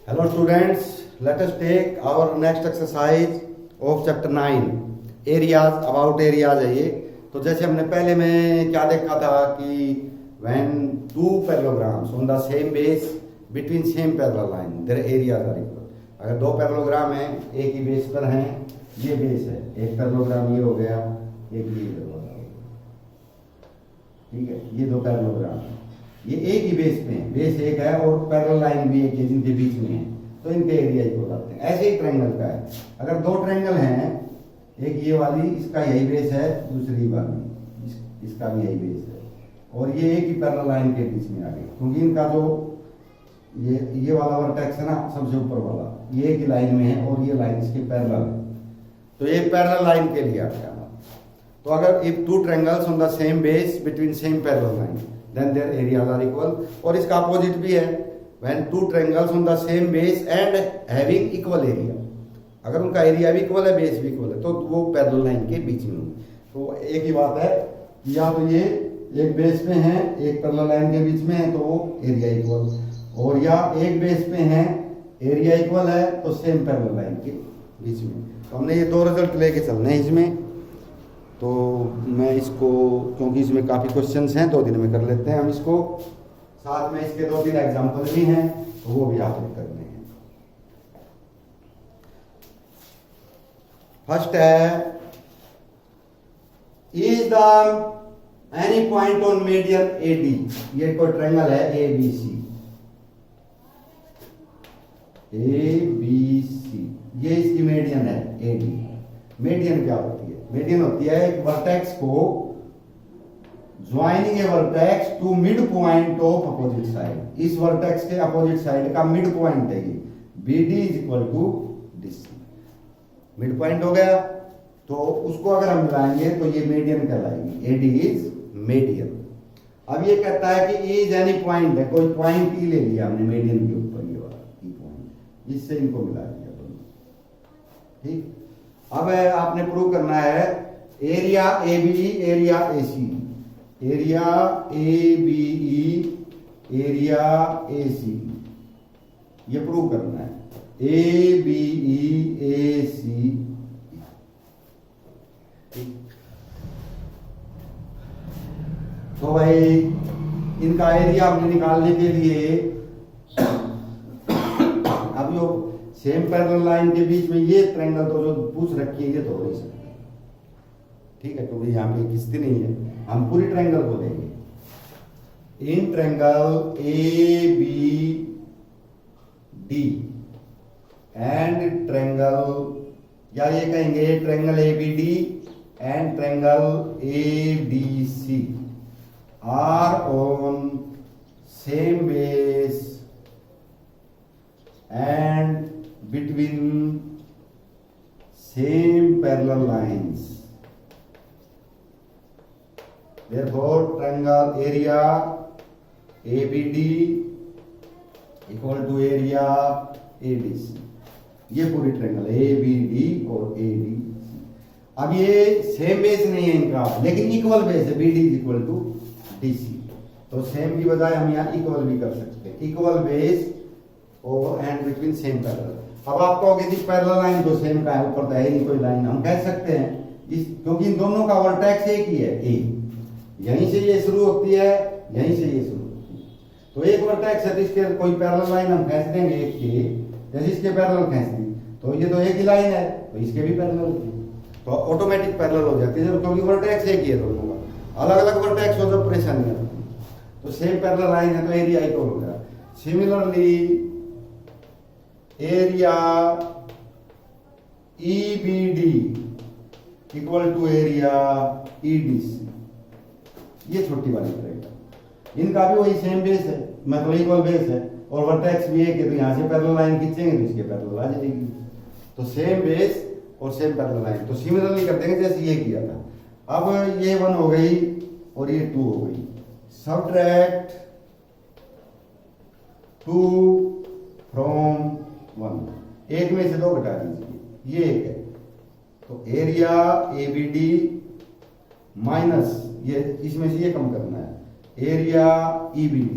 Hello students, let us take our next exercise of chapter 9 areas about areas है ये। तो जैसे हमने पहले में क्या देखा था कि when two parallelograms on the same base between same parallel line their areas are equal। अगर दो पैरेललोग्राम हैं एक ही बेस पर हैं, ये बेस है, एक पैरेललोग्राम ये हो गया, एक ये पैरेललोग्राम, ठीक है, ये दो पैरेललोग्राम हैं, ये एक ही बेस पे है, बेस एक है और पैरेलल लाइन भी एक है जिनके बीच में है, तो इनके एरिया इक्वल आते हैं। ऐसे ही ट्रायंगल का है, अगर दो ट्रायंगल हैं, एक ये वाली इसका यही बेस है, दूसरी वाली इसका भी यही बेस है, और ये एक ही पैरेलल लाइन के बीच में आ गई, क्योंकि इनका जो ये वाला वर्टेक्स है ना सबसे ऊपर वाला, ये एक ही लाइन में है और ये लाइन इसके पैरेलल है, तो ये पैरेलल लाइन के लिए आ गया। तो अगर if two triangles on the same base between same parallel line then their areas are equal। और इसका अपोजिट भी है, when two triangles on the same base and having equal area, अगर उनका एरिया भी इक्वल है, बेस भी equal है, तो वो पैरेलल लाइन के बीच में होंगे। तो एक ही बात है, या तो ये एक बेस पे हैं, एक पैरेलल लाइन के बीच में है तो वो एरिया इक्वल, और या एक बेस पे हैं, एरिया इक्वल है तो सेम पैरेलल लाइन के बीच में। तो हमने ये दो रिजल्ट लेके चलने हैं इसमें, तो मैं इसको, क्योंकि इसमें काफ़ी क्वेश्चंस हैं, 2 दिन में कर लेते हैं हम इसको, साथ में इसके 2-3 एग्जाम्पल भी हैं तो वो भी आपको करने हैं। फर्स्ट है, is the any point on median AD, ये कोई ट्रायंगल है ABC, ये इसकी मीडियन है AD। मीडियन क्या होती है? मीडियन होती है एक वर्टेक्स को joining a vertex to mid point of opposite side, इस वर्टेक्स के अपोजिट साइड का मिड पॉइंट है ये, BD is equal to DC। Mid point हो गया, तो उसको अगर हम मिलाएंगे तो ये मीडियन कहलाएगी, AD इज मीडियन। अब ये कहता है कि इज एनी पॉइंट है, कोई पॉइंट E ले लिया हमने मीडियन के ऊपर, ये वाला E पॉइंट, इससे इनको मिला दिया दोनों, ठीक। अब आपने प्रूव करना है area ABE, area AC, area ABE, area AC, ये प्रूव करना है, ABE AC। तो भाई इनका एरिया हमने निकालने के लिए अब जो सेम पैरेलल लाइन के बीच में ये ट्रायंगल तो जो पूछ रखी है ये तो हो नहीं सकती, ठीक है, क्योंकि यहाँ पे किस्ती नहीं है, हम पूरी ट्रायंगल को लेंगे। In triangle ABD and triangle, या ये कहेंगे triangle ABD and triangle ABC are on same base and between same parallel lines, therefore triangle area ABD equal to area ADC। ये पूरी ट्रायंगल ABD और ADC। अब ये सेम बेस नहीं है इनका, लेकिन इक्वल बेस है, BD is equal to DC, तो सेम की बजाय हम यहाँ इक्वल भी कर सकते हैं, इक्वल बेस और एंड बिटवीन सेम पैरेलल। अब आप कहोगे जी पैरेलल लाइन तो सेम का है, ऊपर तो है ही कोई लाइन, हम कह सकते हैं इस, क्योंकि इन दोनों का वर्टेक्स एक ही है, A, यहीं से ये शुरू होती है, यहीं से ये शुरू होती है, तो एक वर्टेक्स है तो इसके कोई पैरेलल लाइन हम खींच देंगे एक के, जैसे इसके पैरेलल खींच दी तो ये तो एक ही लाइन है, तो इसके भी पैरेलल होती है, तो ऑटोमेटिक पैरेलल हो जाती है, क्योंकि वर्टेक्स एक ही है दोनों का, अलग अलग वर्टेक्स हो तो परेशानी आती है, तो सेम पैरेलल लाइन है तो एरिया इक्वल हो गया। Similarly area EBD equal to area EDC, ये छोटी वाली ट्रायंगल, इनका भी वही सेम बेस है, मतलब इक्वल बेस है, और वर्टेक्स भी एक है, तो यहाँ से पैरेलल लाइन खींचेंगे तो इसके पैरेलल आ जाएगी, तो सेम बेस और सेम पैरेलल लाइन, तो सिमिलरली कर देंगे जैसे ये किया था। अब ये 1 हो गई और ये 2 हो गई, सबट्रैक्ट 2 फ्रॉम 1, एक में से 2 घटा दीजिए, ये एक है, तो एरिया ABD माइनस ये, इसमें से ये कम करना है, area EBD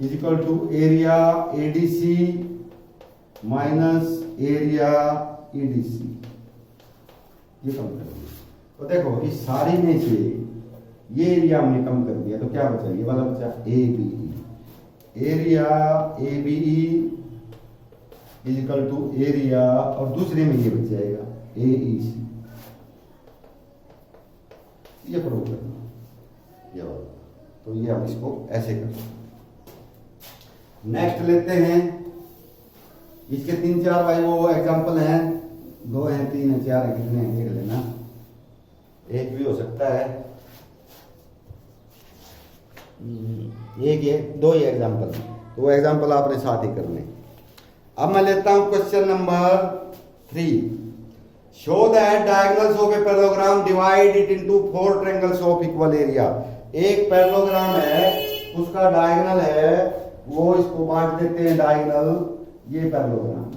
is equal to area ADC minus area EDC, ये कम कर दिया। तो देखो इस सारी में से ये एरिया हमने कम कर दिया तो क्या बचा, ये वाला बचा A B E, area A B E is equal to area, और दूसरे में ये बच जाएगा ए ई सी, ये प्रूव करना ये वाला। तो ये हम इसको ऐसे करते हैं। नेक्स्ट लेते हैं, इसके 3-4 भाई वो एग्जांपल हैं, 2 हैं 3 हैं 4 हैं, कितने हैं देख लेना, एक भी हो सकता है, एक ये 2 ही एग्जांपल, तो वो एग्जांपल आपने साथ ही करने। अब मैं लेता हूं question number 3, show that diagonals of a parallelogram divide it into 4 triangles of equal area. एक पैरेललोग्राम है, उसका डायगोनल है, वो इसको बांट देते हैं डायगोनल, ये पैरेललोग्राम,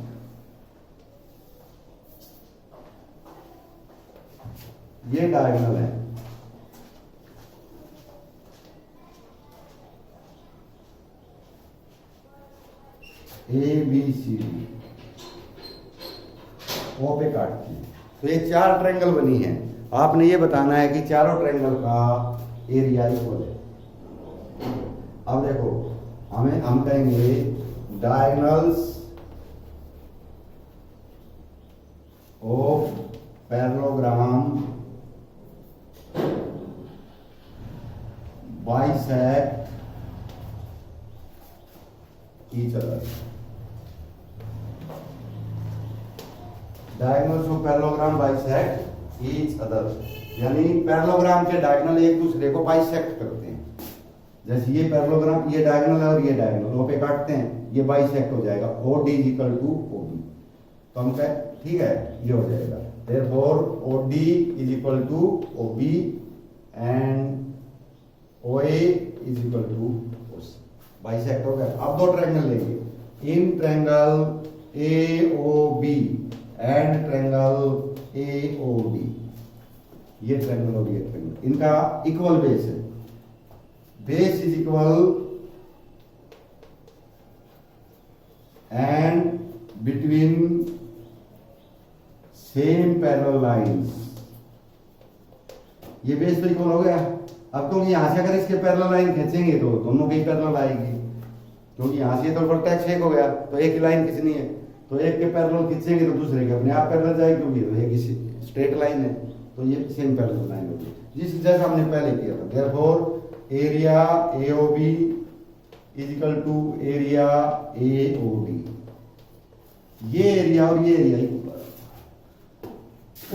ये डायगोनल है, ए बी सी डी, ओ पे काटती है, तो ये 4 ट्रायंगल बनी है। आपने ये बताना है कि चारों ट्रायंगल का एरिया इक्वल है। अब देखो हम कहेंगे diagonals of parallelogram bisect each other. Diagonals of parallelogram bisect each other, यानी पैरेललोग्राम के डायगोनल एक दूसरे को बाइसेक्ट करते हैं। जैसे ये पैरेललोग्राम, ये डायगोनल है और ये डायगोनल, ओ पे काटते हैं, ये बाइसेक्ट हो जाएगा, O D equal to O B. तो हम कहें ठीक है, ये हो जाएगा, therefore O D is equal to O B and O A is equal to O C, bisect हो गया। अब 2 ट्रायंगल लेंगे, in triangle A O B and triangle A O D, ये ट्रायंगल और ये ट्रायंगल, इनका इक्वल बेस है, base is equal and between same parallel lines, ये बेस तो इक्वल हो गया। अब तुम यहां से अगर इसके पैरेलल लाइन खींचेंगे तो दोनों की पैरेलल आएगी, क्योंकि यहां से तो वर्टेक्स एक हो गया, तो एक ही लाइन खींचनी है, तो एक के पैरेलल खींचेंगे तो दूसरे के अपने आप पैरेलल जाएगी, क्योंकि तो एक स्ट्रेट लाइन है, तो ये सेम पैरेलल लाइन होगी, जिस जैसा हमने पहले किया था। Therefore area A O B is equal to area A O D, ये एरिया और ये एरिया इक्वल।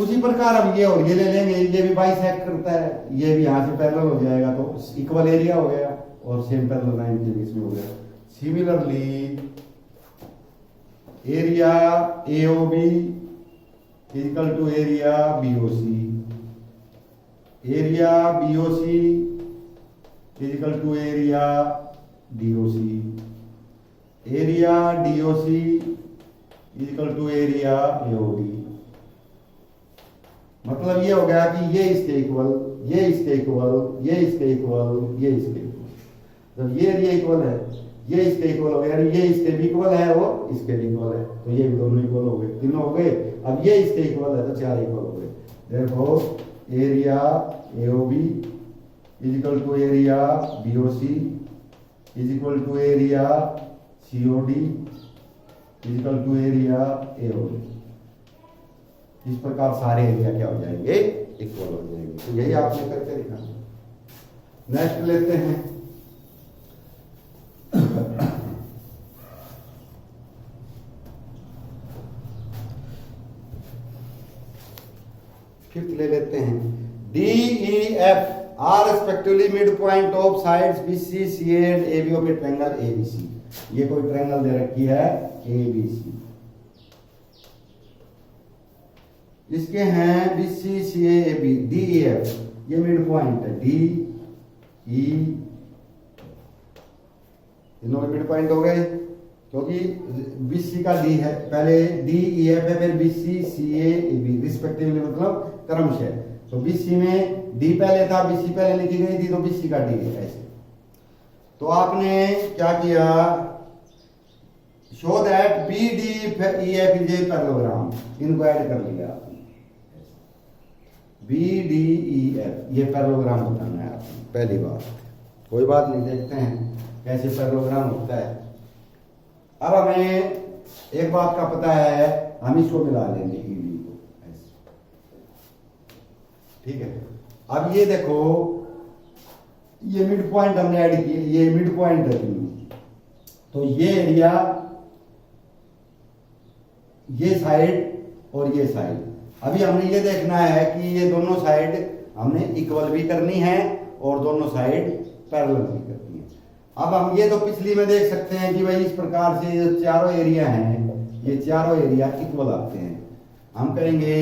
उसी प्रकार अब ये और ये ले लेंगे, ये भी बाइसेक्ट करता है, ये भी यहां से पैरेलल हो जाएगा, तो इक्वल एरिया हो गया और सेम पैरेलल लाइन के बीच में हो गया। Similarly area A O B equal to area B O C, area B O C equal to area D O C, area D O C equal to area A O D. मतलब ये हो गया कि ये इसके equal, ये इसके equal, ये इसके इक्वल, ये इसके इक्वल। जब ये एरिया इक्वल है, ये इसके इक्वल हो गया, ये इसके भी इक्वल है और इसके भी इक्वल है, तो ये भी दोनों इक्वल हो गए, तीनों हो गए। अब ये इसके इक्वल है तो 4 इक्वल हो गए। Therefore area A O B is equal to area B O C is equal to area C O D is equal to area A O D. इस प्रकार सारे एरिया क्या हो जाएंगे, इक्वल हो जाएंगे। तो यही आपने करके दिखाना। नेक्स्ट लेते हैं, फिफ्थ ले लेते हैं, D E F are respectively mid point of sides B C C and A B of a triangle A B C. ये कोई ट्रायंगल दे रखी है ए बी सी, इसके हैं B C C A B D E F, ये mid point है, D E, इन लोग मिड पॉइंट हो गए, क्योंकि बी सी का डी है, पहले डी ई एफ है, फिर B C C A B respectively, मतलब क्रमशः। तो बी सी में डी पहले था, बी सी पहले लिखी गई थी, तो बी सी का डी है ऐसे। तो आपने क्या किया, show that B D E F is a parallelogram, इनको ऐड कर लिया आपने, बी डी ई एफ ये पैरेललोग्राम बताना है आपने, पहली बात। कोई बात नहीं, देखते हैं कैसे पैरेललोग्राम होता है। अब हमें एक बात का पता है, हम इसको मिला लेंगे ई डी को ऐसे, ठीक है। अब ये देखो, ये मिड पॉइंट हमने ऐड किए, ये मिड पॉइंट है, तो ये एरिया, ये साइड और ये साइड, अभी हमने ये देखना है कि ये दोनों साइड हमने इक्वल भी करनी है और दोनों साइड पैरेलल भी करनी है। अब हम ये तो पिछली में देख सकते हैं कि भाई इस प्रकार से ये चारों एरिया हैं, ये चारों एरिया इक्वल आते हैं। हम करेंगे,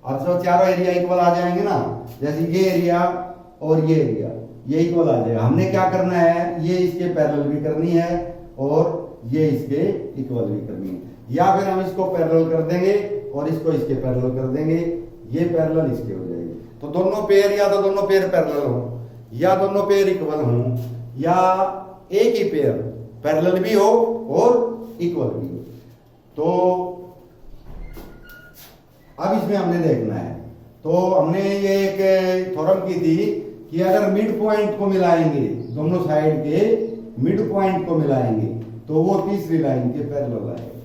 अब जो चारों एरिया इक्वल आ जाएंगे ना, जैसे ये एरिया और ये एरिया ये इक्वल आ जाएगा, हमने क्या करना है, ये इसके पैरेलल भी करनी है और ये इसके इक्वल भी करनी है, या फिर हम इसको पैरेलल कर देंगे और इसको इसके पैरेलल कर देंगे, ये पैरेलल इसके हो जाएंगे। तो दोनों पेयर, या तो दोनों पेयर पैरेलल हो, या दोनों पेयर इक्वल हो, या एक ही पेयर पैरेलल भी हो और इक्वल भी हो। तो अब इसमें हमने देखना है, तो हमने ये एक थ्योरम की थी कि अगर मिड पॉइंट को मिलाएंगे, दोनों साइड के मिड पॉइंट को मिलाएंगे, तो वो तीसरी लाइन के पैरेलल आएगा,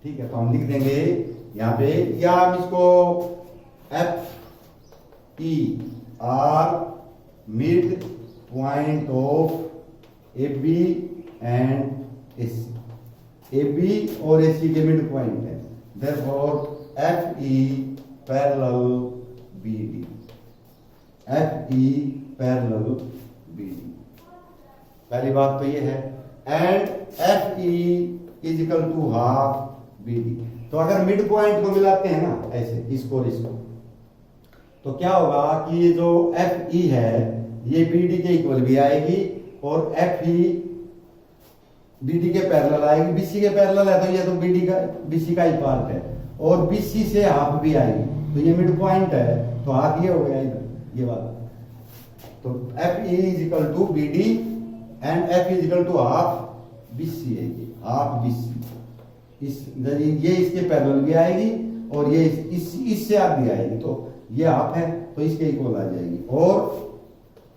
ठीक है। तो हम लिख देंगे यहां पे, या हम इसको F E are mid point of A B and A C, A B और ए सी के मिड पॉइंट है, therefore F E parallel B D, F E parallel B D, पहली बात तो ये है। And F E is equal to half B D. तो अगर मिड पॉइंट को मिलाते हैं ना ऐसे, इसको और इसको, तो क्या होगा कि ये जो एफ ई है ये बी डी के इक्वल भी आएगी और एफ ई बी डी के पैरेलल आएगी। बीसी के पैरेलल है तो ये तो बी डी का, बीसी का ही पार्ट है, और बीसी से हाफ भी आएगी, तो ये मिड पॉइंट है, तो हाफ ये हो गया इधर, ये वाला। तो F E is equal to B D and F is equal to half BC है, ये हाफ बीसी, इस ये इसके पैरेलल भी आएगी और ये इससे आगे आएगी, तो ये हाफ है तो इसके इक्वल आ जाएगी। और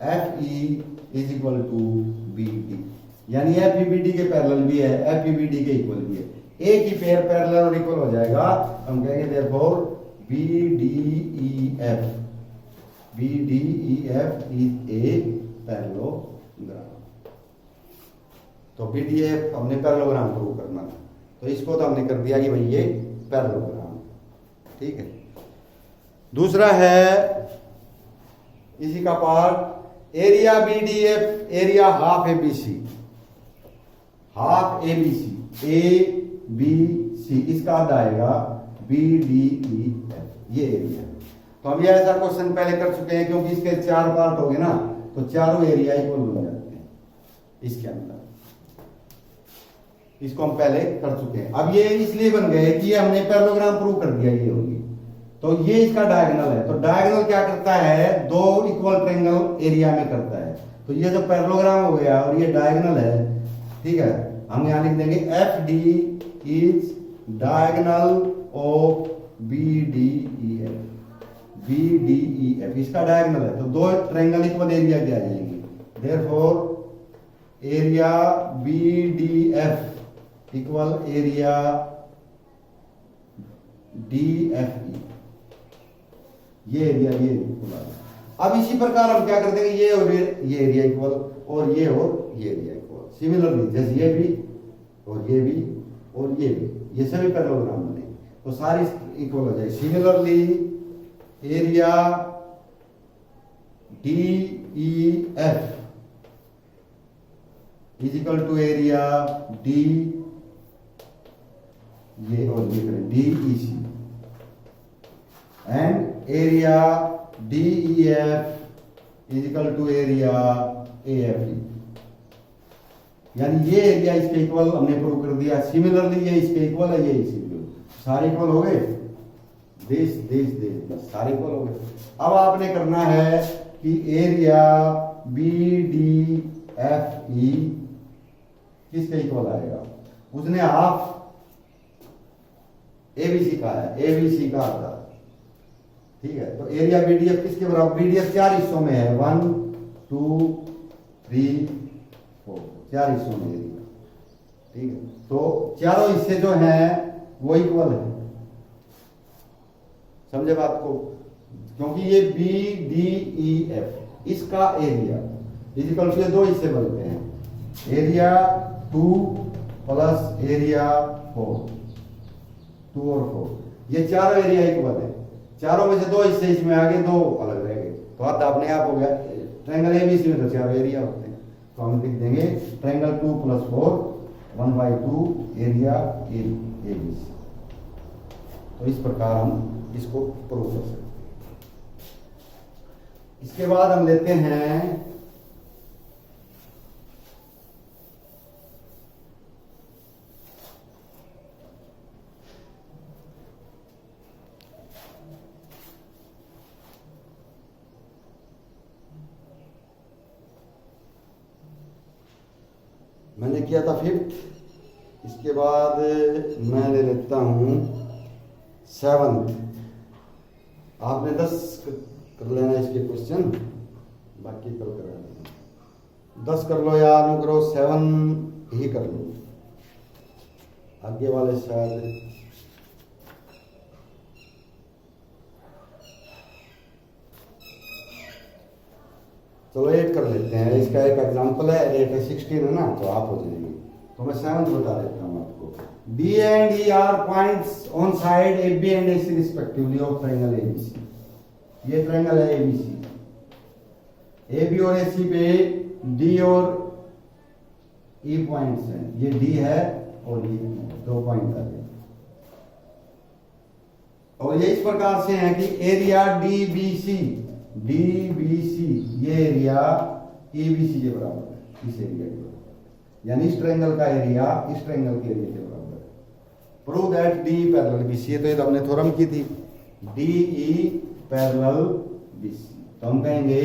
F E is equal to B D, यानी एफ ई बी डी के पैरेलल भी है, एफ ई बी डी के इक्वल भी है, एक ही पेयर पैरेलल और इक्वल हो जाएगा। हम कहेंगे therefore B D E F, B D E F is a parallelogram. तो बी डी एफ हमने पैरेललोग्राम प्रूव करना था, तो इसको तो हमने कर दिया कि भाई ये पैरेललोग्राम, ठीक है। दूसरा है इसी का part, area B D F, area half A B C, half A B C, A B C, इसका अर्थ आएगा बी डी ई एफ, ये एरिया। तो हम ये ऐसा क्वेश्चन पहले कर चुके हैं, क्योंकि इसके 4 पार्ट हो गए ना, तो चारों एरिया इक्वल हो जाते हैं इसके अंदर, इसको हम पहले कर चुके हैं। अब ये इसलिए बन गए कि ये हमने पैरेललोग्राम प्रूव कर दिया, ये होगी, तो ये इसका डायगोनल है। तो डायगोनल क्या करता है, दो इक्वल ट्रायंगल एरिया में करता है। तो ये जो पैरेललोग्राम हो गया और ये डायगोनल है, ठीक है, हम यहां लिख देंगे F D is diagonal of B D E F, B D E F इसका डायगोनल है, तो दो ट्रायंगल इक्वल एरिया के आ जाएंगे। Therefore area B D F equal area D F E, ये एरिया ये इक्वल। अब इसी प्रकार हम क्या कर देंगे, ये और ये एरिया इक्वल और ये एरिया इक्वल। सिमिलरली जैसे ये भी और ये भी और ये भी, ये सभी पैरेललोग्राम बने तो सारी इक्वल हो जाए। Similarly area D E F is equal to area D, ये और ये करें D E C, and area D E F is equal to area A F E, यानी ये एरिया इसके इक्वल हमने प्रूव कर दिया। सिमिलरली ये इसके इक्वल है, ये इसके इक्वल, सारे इक्वल हो गए, दिस दिस दिस सारे इक्वल हो गए। अब आपने करना है कि area B D F E किसके इक्वल आएगा? उसने हाफ एबीसी का है, एबीसी का आता, ठीक है। तो एरिया बीडीएफ किसके बराबर? बीडीएफ 4 हिस्सों में है, 1 2 3 4, 4 हिस्सों में एरिया, ठीक है। तो चारों हिस्से जो हैं वो इक्वल है, समझे बात को? क्योंकि ये बी डी ई एफ इसका एरिया इजिकल टू, ये दो हिस्से बनते हैं, एरिया 2 प्लस एरिया 4, 2 और 4, ये चारों एरिया इक्वल है। चारों में से दो हिस्से इसमें आ गए, दो अलग रह गए, तो आता अपने आप हो गया। ट्रायंगल एबीसी में तो चारों एरिया होते हैं, तो हम लिख देंगे ट्रायंगल 2 + 4 1/2 एरिया एबीसी। तो इस प्रकार हम इसको प्रूव कर सकते हैं। इसके बाद हम लेते हैं मैंने किया था 5th, इसके बाद मैं ले लेता हूँ 7th। आपने 10 कर लेना इसके क्वेश्चन, बाकी कल करा लेना। 10 कर लो या अनुग्रह 7 ही कर लो, आगे वाले शायद चलो 8 कर लेते हैं। इसका एक एग्जांपल है, 8 है 16 है ना, तो आप हो जाएंगे। तो मैं 7th बता देता हूँ आपको। D and E are points on side AB and AC respectively of triangle ABC। ये ट्रायंगल है ABC, AB और AC पे D और E पॉइंट्स हैं, ये D है और ये दो पॉइंट आ गए। और ये इस प्रकार से है कि एरिया DBC ये एरिया ABC के बराबर है, इस एरिया के बराबर, यानी इस ट्रायंगल का एरिया इस ट्रायंगल के एरिया के बराबर है। Prove that D parallel BC, तो ये तो हमने थ्योरम की थी, DE पैरेलल BC। तो हम कहेंगे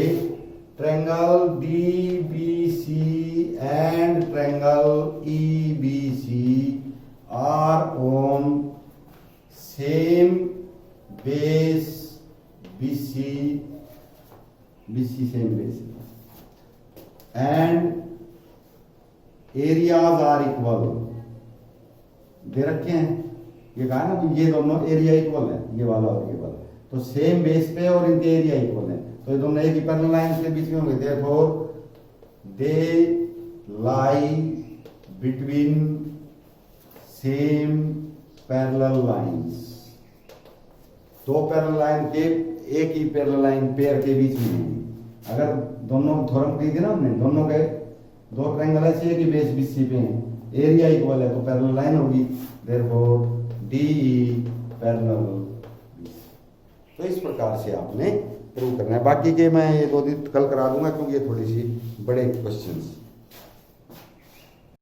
triangle DBC and triangle EBC are on same base BC same base and areas are equal, दे रखे हैं, ये कहा ना कि ये दोनों एरिया इक्वल है, ये वाला और ये वाला, तो सेम बेस पे और इनके एरिया इक्वल है, तो ये दोनों एक ही पैरेलल लाइन के बीच में होंगे, therefore they lie between same parallel lines. दो पैरेलल लाइन के एक ही पैरेलल लाइन पेयर के बीच में है। अगर दोनों थ्योरम की थी ना हमने, दोनों के दो ट्रायंगल ऐसे एक ही बेस BC पे हैं, एरिया इक्वल है, तो पैरेलल लाइन होगी, देयरफॉर DE पैरेलल BC। तो इस प्रकार से आपने प्रूव करना है। बाकी के मैं ये 2 दिन कल करा दूंगा, क्योंकि ये थोड़ी सी बड़े क्वेश्चंस